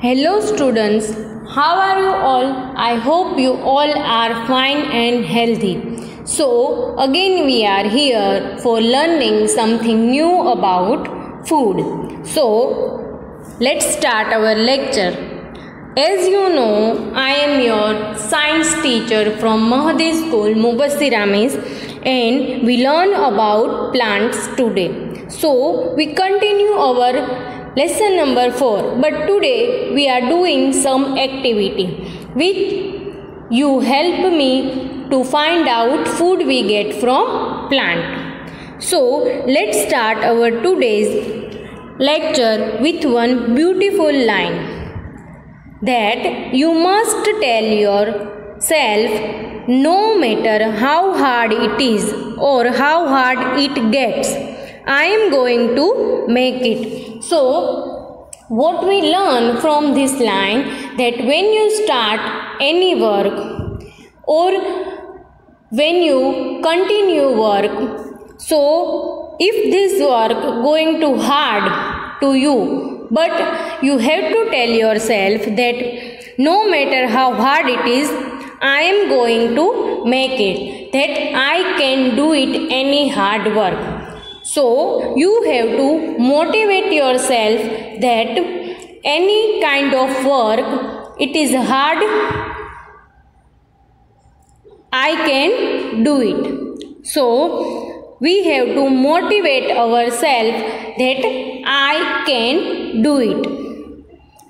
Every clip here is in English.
Hello students, how are you all? I hope you all are fine and healthy. So again we are here for learning something new about food. So let's start our lecture. As you know, I am your science teacher from Mahdi School, Mubassir Amis, and we learn about plants today. So we continue our lesson number 4, but today we are doing some activity which you help me to find out food we get from plant. So let's start our today's lecture with one beautiful line that you must tell yourself, no matter how hard it is or how hard it gets, I am going to make it. So what we learn from this line, that when you start any work or when you continue work, so if this work going to hard to you, but you have to tell yourself that no matter how hard it is, I am going to make it, that I can do it any hard work. So you have to motivate yourself that any kind of work, it is hard, I can do it. So we have to motivate ourselves that I can do it.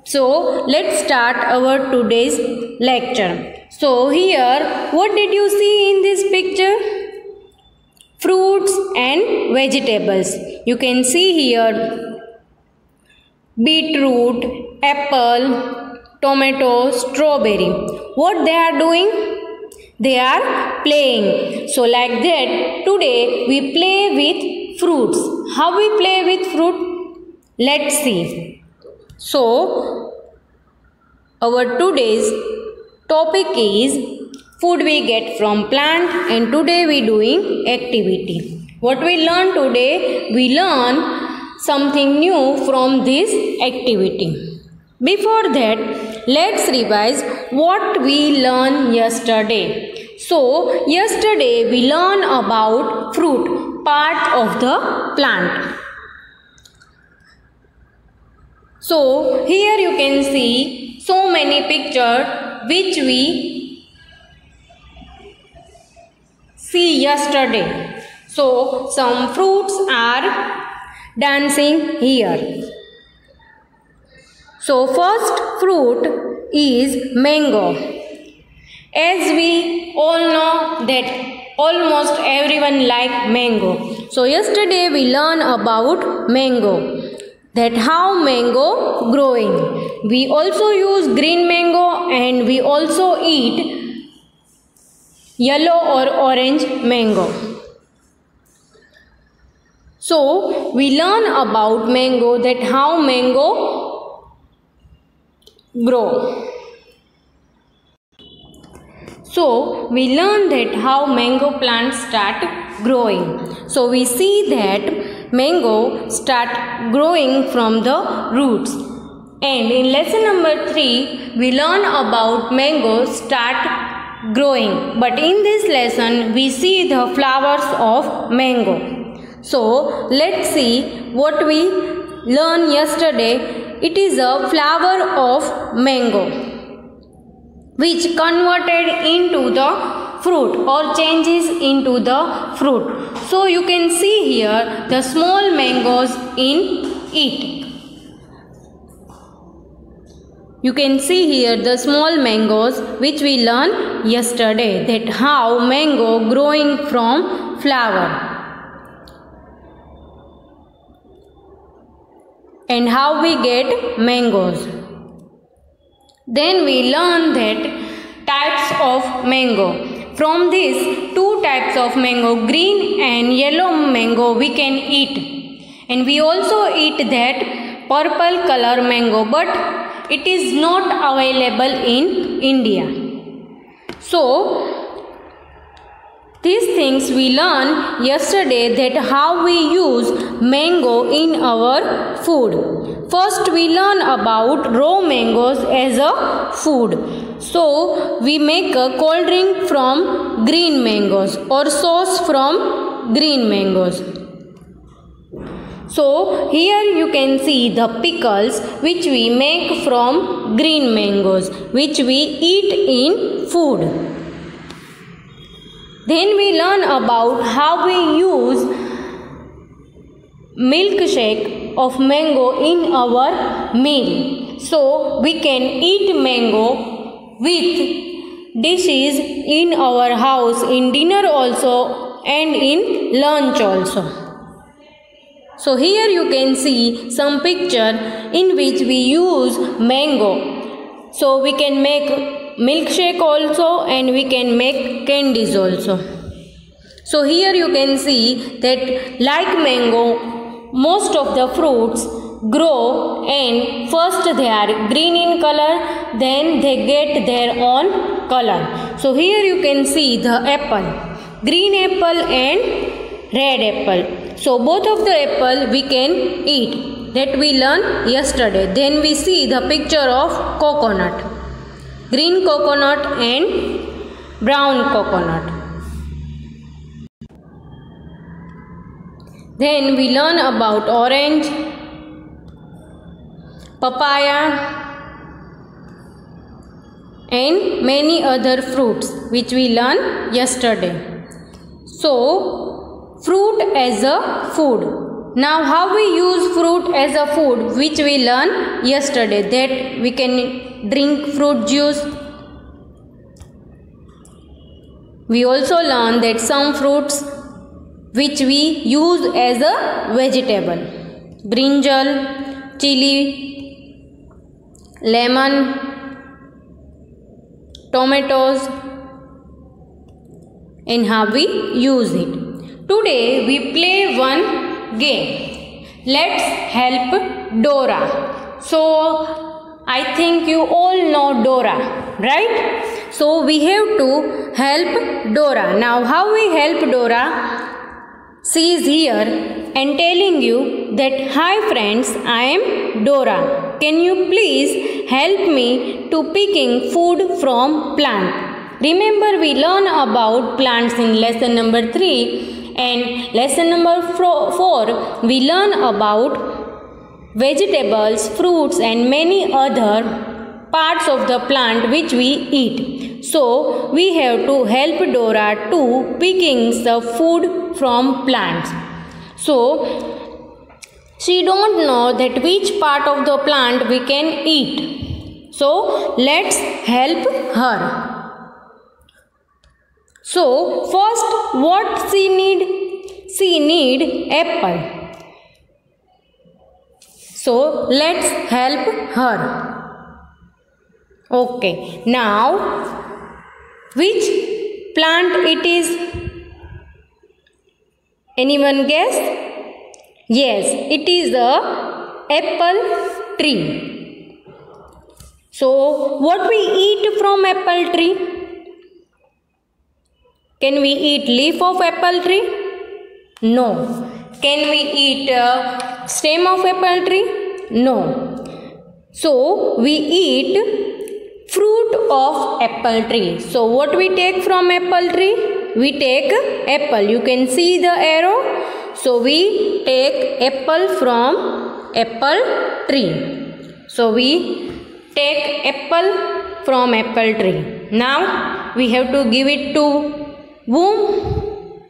So let's start our today's lecture. So here, what did you see in this picture? Fruits and vegetables. You can see here beetroot, apple, tomato, strawberry. What they are doing? They are playing. So like that, today we play with fruits. How we play with fruit? Let's see. So our today's topic is food we get from plant, and today we doing activity. What we learn today? We learn something new from this activity. Before that, let's revise what we learned yesterday. So yesterday we learned about fruit, part of the plant. So here you can see so many pictures which we see yesterday. So some fruits are dancing here. So first fruit is mango. As we all know that almost everyone like mango. So yesterday we learned about mango, that how mango growing. We also use green mango and we also eat yellow or orange mango. So we learn about mango, that how mango grow. So we learn that how mango plants start growing. So we see that mango start growing from the roots. And in lesson number 3, we learn about mango start growing, but in this lesson we see the flowers of mango. So let's see what we learned yesterday. It is a flower of mango which converted into the fruit or changes into the fruit. So you can see here the small mangoes in it. You can see here the small mangoes which we learned yesterday, that how mango growing from flower and how we get mangoes. Then we learn that types of mango. From these 2 types of mango, green and yellow mango, we can eat. And we also eat that purple color mango, but it is not available in India. So These things we learned yesterday, that how we use mango in our food. First we learn about raw mangoes as a food. So we make a cold drink from green mangoes or sauce from green mangoes. So here you can see the pickles which we make from green mangoes, which we eat in food. Then we learn about how we use milkshake of mango in our meal. So we can eat mango with dishes in our house, in dinner also and in lunch also. So here you can see some picture in which we use mango. So we can make milkshake also and we can make candies also. So here you can see that like mango, most of the fruits grow and first they are green in color, then they get their own color. So here you can see the apple, green apple and red apple. So both of the apple we can eat, that we learned yesterday. Then we see the picture of coconut, green coconut and brown coconut. Then we learn about orange, papaya and many other fruits which we learned yesterday. So fruit as a food. Now how we use fruit as a food, which we learned yesterday, that we can drink fruit juice. We also learned that some fruits which we use as a vegetable, brinjal, chili, lemon, tomatoes, and how we use it. Today we play one game. Let's help Dora. So I think you all know Dora, right? So we have to help Dora. Now how we help Dora? She is here and telling you that, hi friends, I am Dora. Can you please help me to picking food from plant? Remember we learn about plants in lesson number 3, and lesson number 4 we learn about vegetables, fruits and many other parts of the plant which we eat. So we have to help Dora to picking the food from plants. So she don't know that which part of the plant we can eat. So let's help her. So first what she need? She need apple. So let's help her. Okay, now which plant it is? Anyone guess? Yes, it is a apple tree. So what we eat from apple tree? Can we eat leaf of apple tree? No. Can we eat stem of apple tree? No. So we eat fruit of apple tree. So what we take from apple tree? We take apple. You can see the arrow. So we take apple from apple tree. So we take apple from apple tree. Now we have to give it to whom?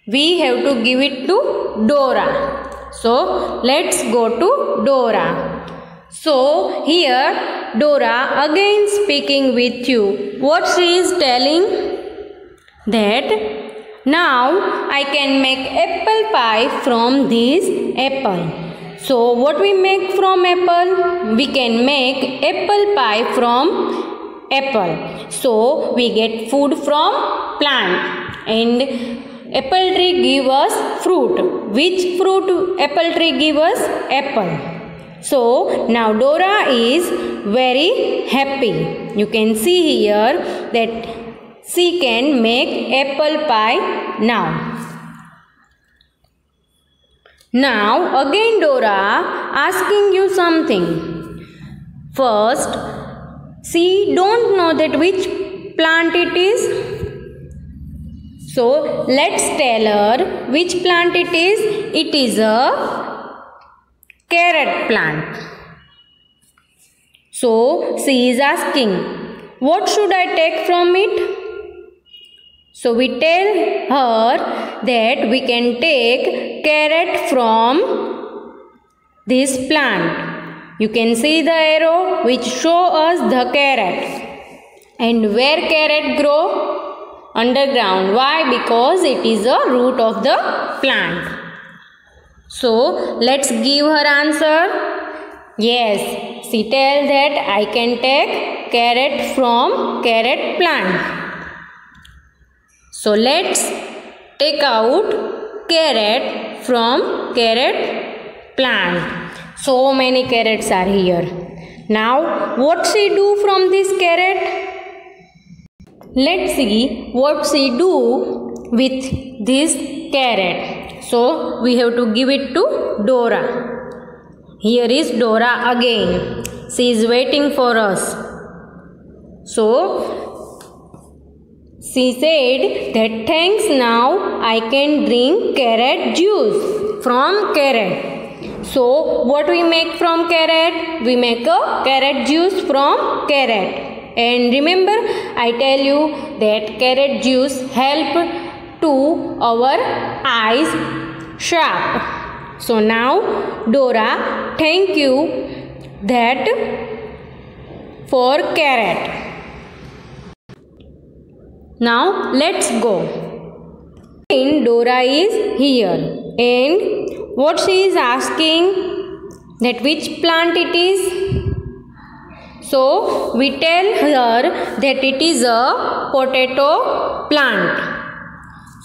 We have to give it to Dora. So let's go to Dora. So here Dora again speaking with you. What she is telling? That now I can make apple pie from this apple. So what we make from apple? We can make apple pie from apple. So we get food from plant, and apple tree give us fruit. Which fruit apple tree give us? Apple. So now Dora is very happy. You can see here that she can make apple pie now. Now again Dora asking you something. First, she don't know that which plant it is. So let's tell her which plant it is. It is a carrot plant. So she is asking, what should I take from it? So we tell her that we can take carrot from this plant. You can see the arrow which show us the carrot. And where carrot grow? Underground. Why? Because it is a root of the plant. So let's give her answer. Yes, she tells that I can take carrot from carrot plant. So let's take out carrot from carrot plant. So many carrots are here. Now what she do from this carrot? Let's see what she do with this carrot. So we have to give it to Dora. Here is Dora again. She is waiting for us. So she said that thanks, now I can drink carrot juice from carrot. So what we make from carrot? We make a carrot juice from carrot. And remember, I tell you that carrot juice help to our eyes sharp. So now Dora, thank you that for carrot. Now let's go. And Dora is here. And what she is asking, that which plant it is? So we tell her that it is a potato plant.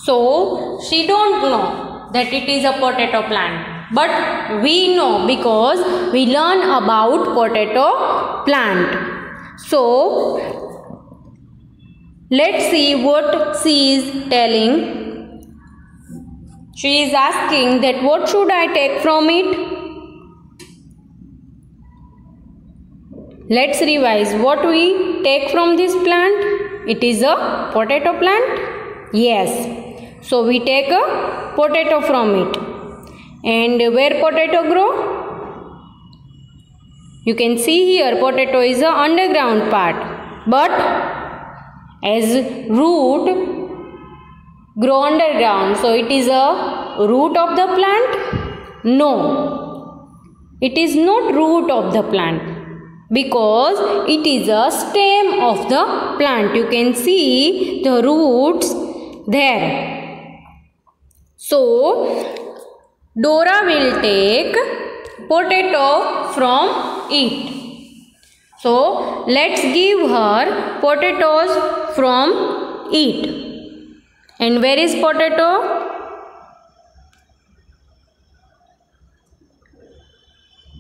So she don't know that it is a potato plant. But we know because we learn about potato plant. So let's see what she is telling. She is asking that what should I take from it? Let's revise what we take from this plant. It is a potato plant. Yes. So we take a potato from it. And where potato grow? You can see here potato is a underground part. But as root grow underground, so it is a root of the plant? No, it is not root of the plant, because it is a stem of the plant. You can see the roots there. So Dora will take potato from it. So let's give her potatoes from it. And where is potato?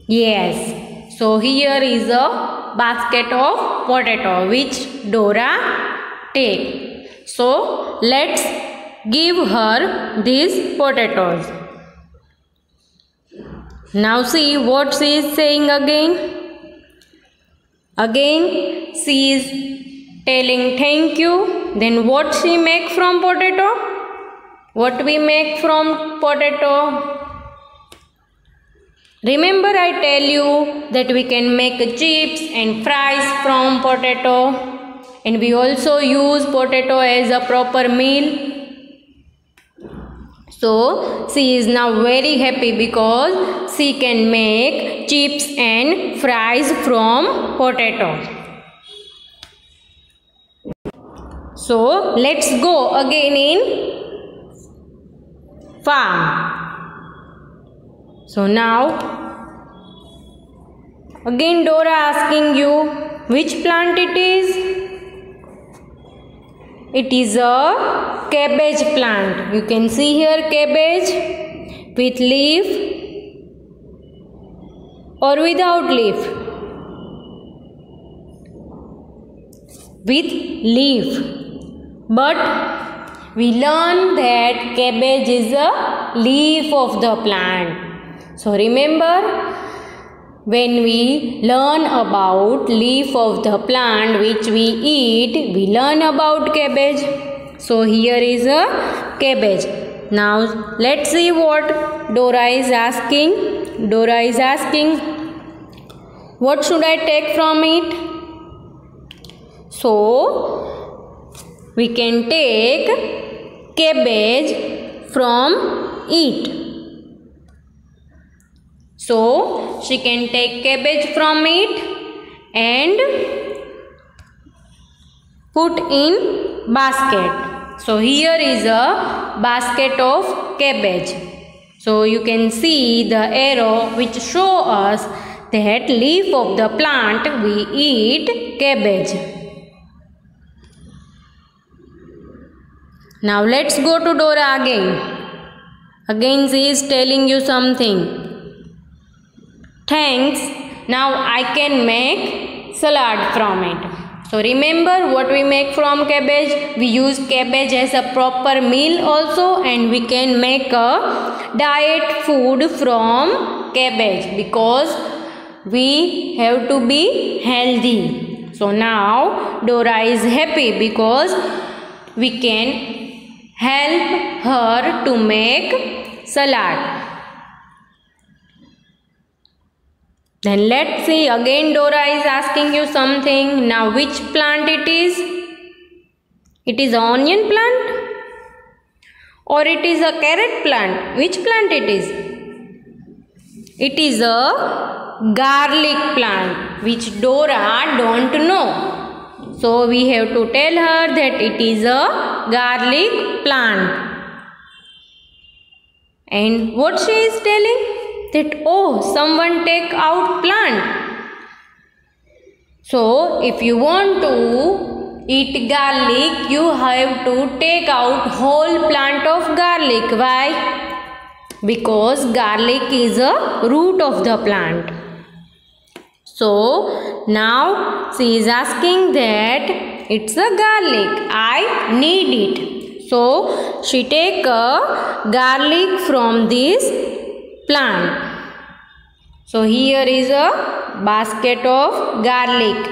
Yes. So here is a basket of potato which Dora take. So let's give her these potatoes. Now see what she is saying again. Again she is telling thank you. Then what she make from potato? What we make from potato? Remember I tell you that we can make chips and fries from potato, and we also use potato as a proper meal. So she is now very happy because she can make chips and fries from potato. So let's go again in farm. So now again Dora asking you which plant it is. It is a cabbage plant. You can see here cabbage with leaf or without leaf. With leaf. But we learn that cabbage is a leaf of the plant. So remember, when we learn about leaf of the plant which we eat, we learn about cabbage. So here is a cabbage. Now let's see what Dora is asking. Dora is asking, what should I take from it? So we can take cabbage from it. So she can take cabbage from it and put in basket. So here is a basket of cabbage. So you can see the arrow which show us that leaf of the plant we eat cabbage. Now let's go to Dora again. Again she is telling you something. Thanks. Now I can make salad from it. So remember what we make from cabbage. We use cabbage as a proper meal also, and we can make a diet food from cabbage because we have to be healthy. So now Dora is happy because we can help her to make salad. Then let's see, again Dora is asking you something. Now which plant it is? It is onion plant or it is a carrot plant? Which plant it is? It is a garlic plant which Dora don't know. So we have to tell her that it is a garlic plant. And what she is telling? That, oh, someone take out plant. So if you want to eat garlic, you have to take out whole plant of garlic. Why? Because garlic is a root of the plant. So now she is asking that it's a garlic. I need it. So she take a garlic from this plant. So here is a basket of garlic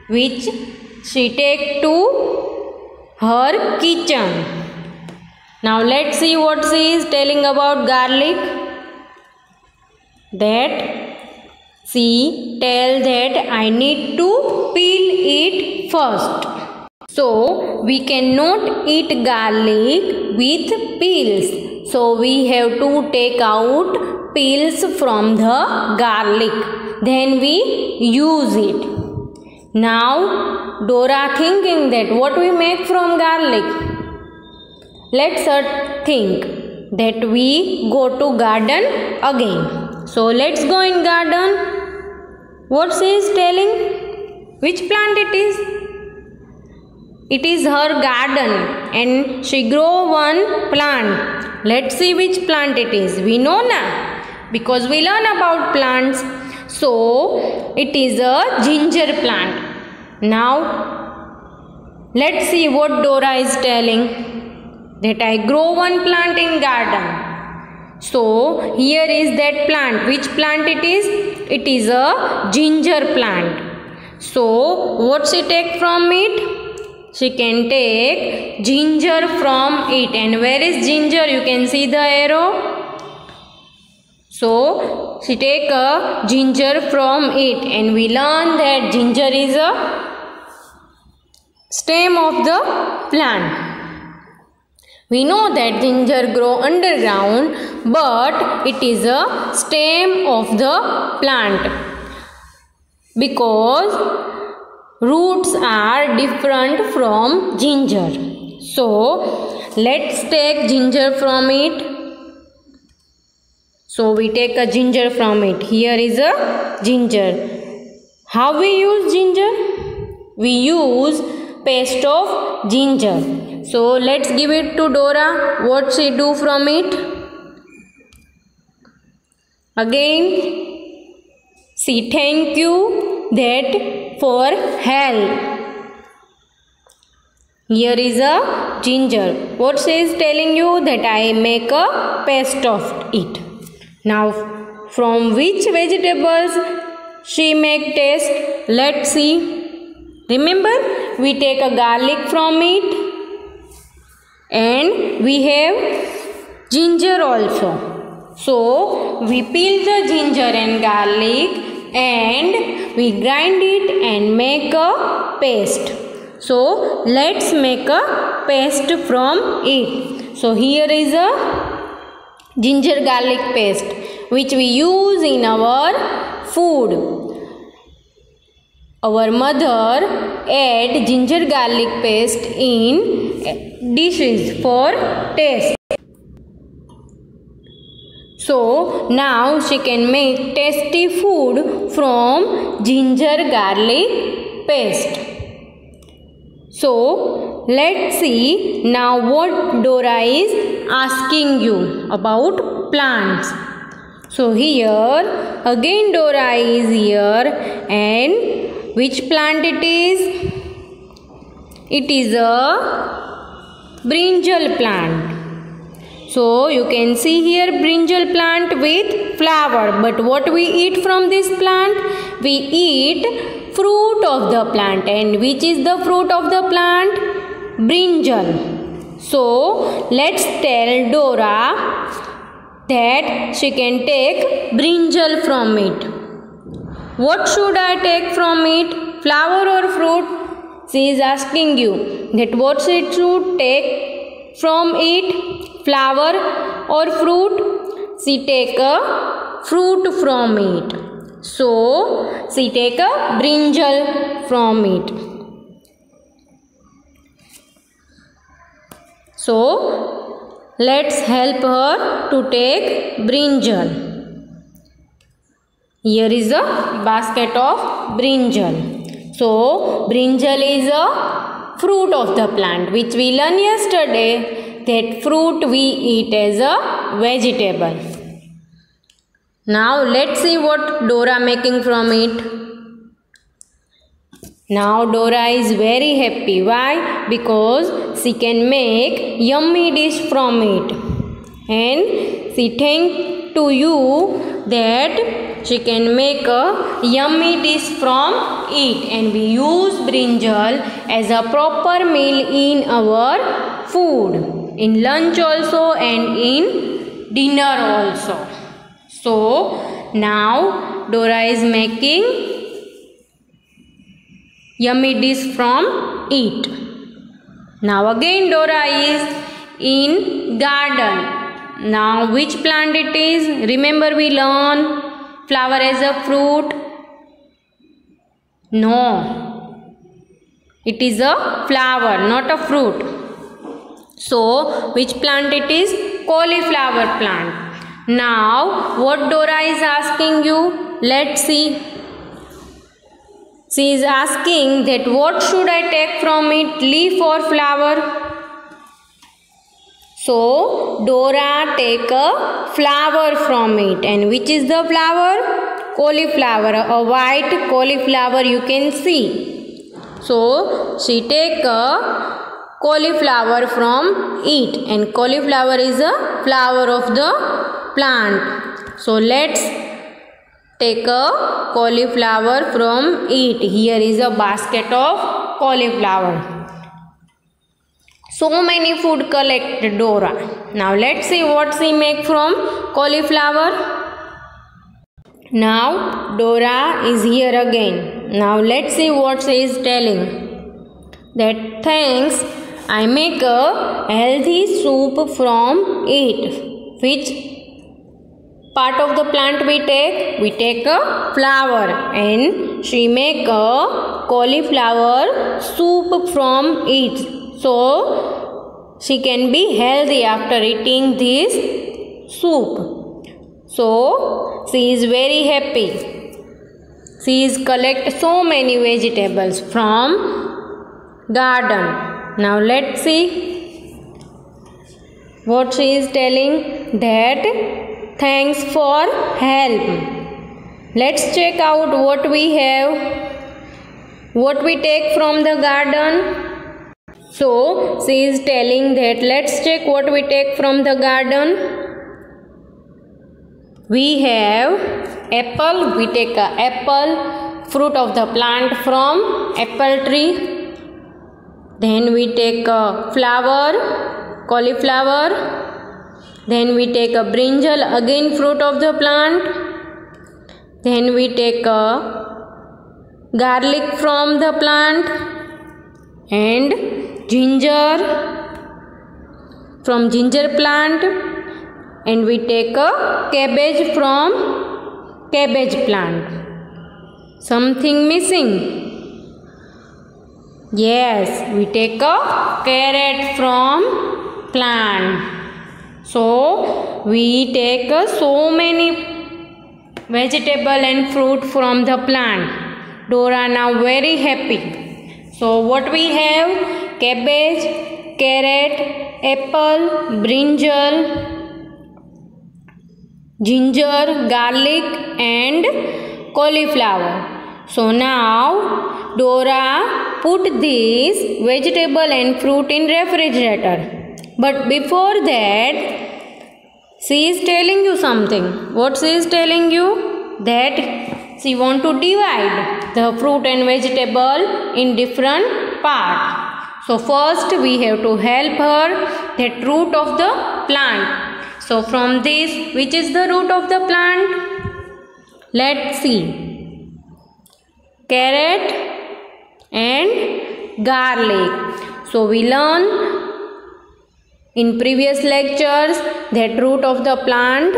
which she take to her kitchen. Now let's see what she is telling about garlic. That she tell that I need to peel it first. So we cannot eat garlic with peels. So we have to take out peels from the garlic. Then we use it. Now Dora thinking that what we make from garlic. Let's think that we go to garden again. So let's go in garden. What she is telling? Which plant it is? It is her garden and she grow one plant. Let's see which plant it is. We know now because we learn about plants. So it is a ginger plant. Now let's see what Dora is telling. That I grow one plant in garden. So here is that plant. Which plant it is? It is a ginger plant. So what she take from it? She can take ginger from it. And where is ginger? You can see the arrow. So she take a ginger from it. And we learn that ginger is a stem of the plant. We know that ginger grow underground, but it is a stem of the plant because roots are different from ginger. So let's take ginger from it. So we take a ginger from it. Here is a ginger. How we use ginger? We use paste of ginger. So let's give it to Dora. What she do from it? Again, she thank you that for help. Here is a ginger. What she is telling you? That I make a paste of it. Now, from which vegetables she make taste? Let's see. Remember, we take a garlic from it, and we have ginger also. So, we peel the ginger and garlic and we grind it and make a paste. So, let's make a paste from it. So, here is a ginger garlic paste which we use in our food. Our mother add ginger garlic paste in dishes for taste. So now she can make tasty food from ginger garlic paste. So let's see now what Dora is asking you about plants. So here again Dora is here, and which plant it is? It is a brinjal plant. So you can see here brinjal plant with flower. But what we eat from this plant? We eat fruit of the plant. And which is the fruit of the plant? Brinjal. So let's tell Dora that she can take brinjal from it. What should I take from it? Flower or fruit? She is asking you that what she should take from it? Flower or fruit? She take a fruit from it. So she take a brinjal from it. So let's help her to take brinjal. Here is a basket of brinjal. So brinjal is a fruit of the plant which we learned yesterday. That fruit we eat as a vegetable. Now let's see what Dora making from it. Now Dora is very happy. Why? Because she can make yummy dish from it. And she thank to you that she can make a yummy dish from it. And we use brinjal as a proper meal in our food. In lunch also and in dinner also. So now Dora is making yummy dish from it. Now again Dora is in garden. Now which plant it is? Remember we learn flower as a fruit? No. It is a flower, not a fruit. So, which plant it is? Cauliflower plant. Now, what Dora is asking you? Let's see. She is asking that what should I take from it? Leaf or flower? So, Dora take a flower from it. And which is the flower? Cauliflower. A white cauliflower you can see. So, she take a cauliflower from it, and cauliflower is a flower of the plant. So let's take a cauliflower from it. Here is a basket of cauliflower. So many food collected Dora. Now let's see what she make from cauliflower. Now Dora is here again. Now let's see what she is telling. That thanks, I make a healthy soup from it. Which part of the plant we take? We take a flower, and she make a cauliflower soup from it. So she can be healthy after eating this soup. So she is very happy. She is collect so many vegetables from garden. Now let's see what she is telling, that thanks for help. Let's check out what we have, what we take from the garden. So she is telling that let's check what we take from the garden. We have apple. We take a apple, fruit of the plant from apple tree. Then we take a flower, cauliflower. Then we take a brinjal, again fruit of the plant. Then we take a garlic from the plant and ginger from ginger plant, and we take a cabbage from cabbage plant. Something missing? Yes, we take a carrot from plant. So we take so many vegetable and fruit from the plant. Dora now very happy. So what we have? Cabbage, carrot, apple, brinjal, ginger, garlic and cauliflower. So now Dora put these vegetable and fruit in refrigerator. But before that, she is telling you something. What she is telling you? That she want to divide the fruit and vegetable in different parts. So first we have to help her that root of the plant. So from this, which is the root of the plant? Let's see. Carrot and garlic. So we learn in previous lectures that root of the plant,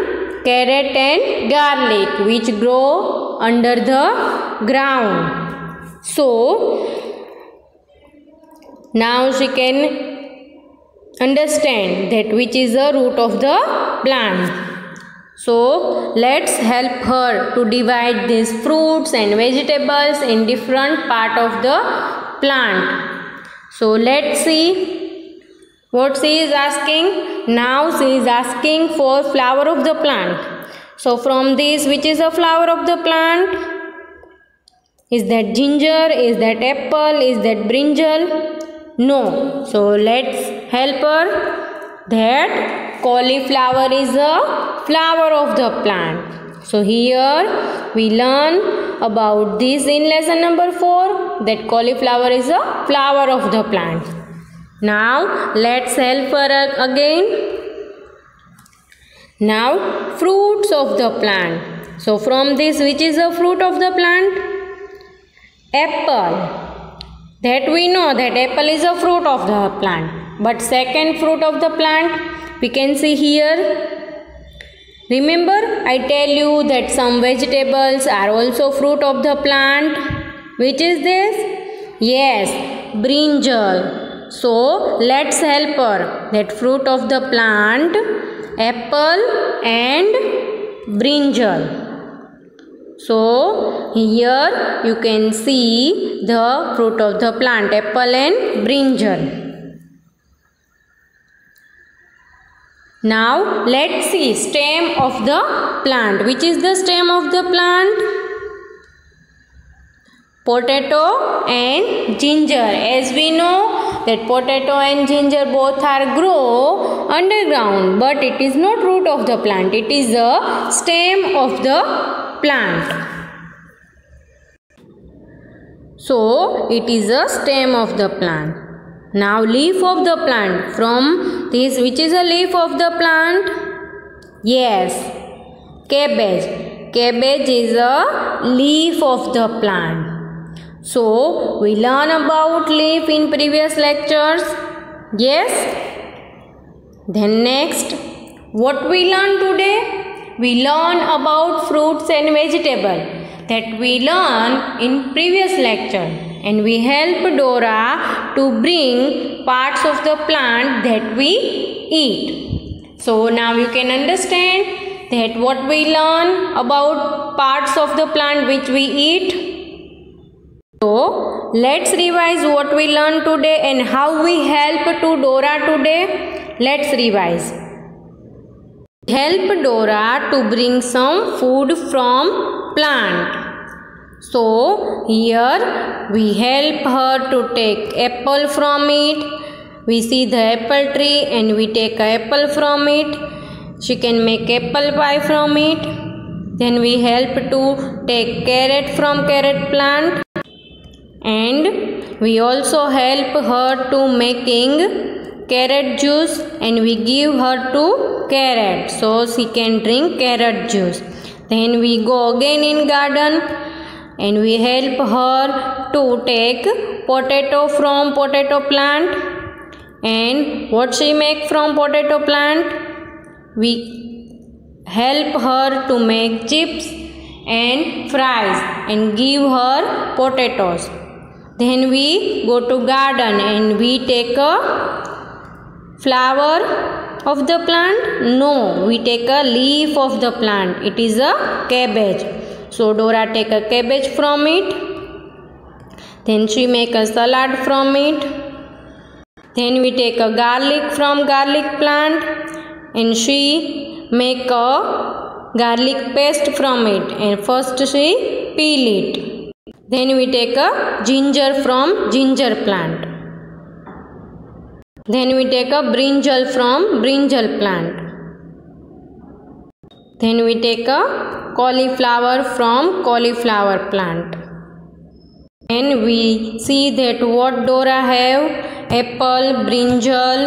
carrot and garlic, which grow under the ground. So now she can understand that which is the root of the plant. So let's help her to divide these fruits and vegetables in different part of the plant. So let's see what she is asking. Now she is asking for flower of the plant. So from this, which is a flower of the plant? Is that ginger? Is that apple? Is that brinjal? No. So let's help her that cauliflower is a flower of the plant. So here we learn about this in lesson number 4, that cauliflower is a flower of the plant. Now let's help her again. Now fruits of the plant. So from this, which is the fruit of the plant? Apple. That we know that apple is a fruit of the plant. But second fruit of the plant we can see here. Remember I tell you that some vegetables are also fruit of the plant. Which is this? Yes, brinjal. So let's help her that fruit of the plant, apple and brinjal. So here you can see the fruit of the plant, apple and brinjal. Now let's see stem of the plant. Which is the stem of the plant? Potato and ginger. As we know that potato and ginger both are grow underground, but it is not root of the plant. It is a stem of the plant. So it is a stem of the plant. Now leaf of the plant. From this, which is a leaf of the plant? Yes, cabbage. Cabbage is a leaf of the plant. So we learn about leaf in previous lectures. Yes. Then next, what we learn today? We learn about fruits and vegetables that we learn in previous lecture, and we help Dora to bring parts of the plant that we eat. So now you can understand that what we learn about parts of the plant which we eat. So let's revise what we learned today and how we help to Dora today. Let's revise. Help Dora to bring some food from plant. So here we help her to take apple from it, we see the apple tree and we take an apple from it. She can make apple pie from it. Then we help to take carrot from carrot plant, and we also help her to making carrot juice, and we give her to carrot so she can drink carrot juice. Then we go again in garden and we help her to take potato from potato plant. And what she make from potato plant? We help her to make chips and fries and give her potatoes. Then we go to garden and we take a flower of the plant? No, we take a leaf of the plant. It is a cabbage. So Dora take a cabbage from it. Then she make a salad from it. Then we take a garlic from garlic plant and she make a garlic paste from it, and first she peel it. Then we take a ginger from ginger plant. Then we take a brinjal from brinjal plant. Then we take a cauliflower from cauliflower plant. And we see that what Dora have: apple, brinjal,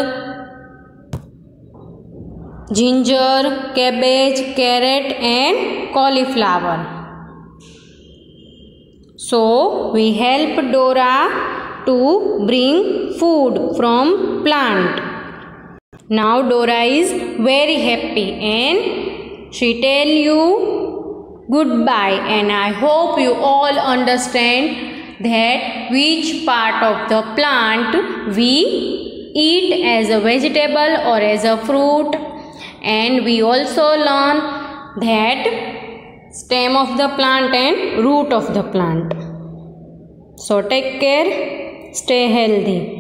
ginger, cabbage, carrot and cauliflower. So we help Dora to bring food from plant. Now Dora is very happy and she tell you goodbye, and I hope you all understand that which part of the plant we eat as a vegetable or as a fruit, and we also learn that stem of the plant and root of the plant. So take care, stay healthy.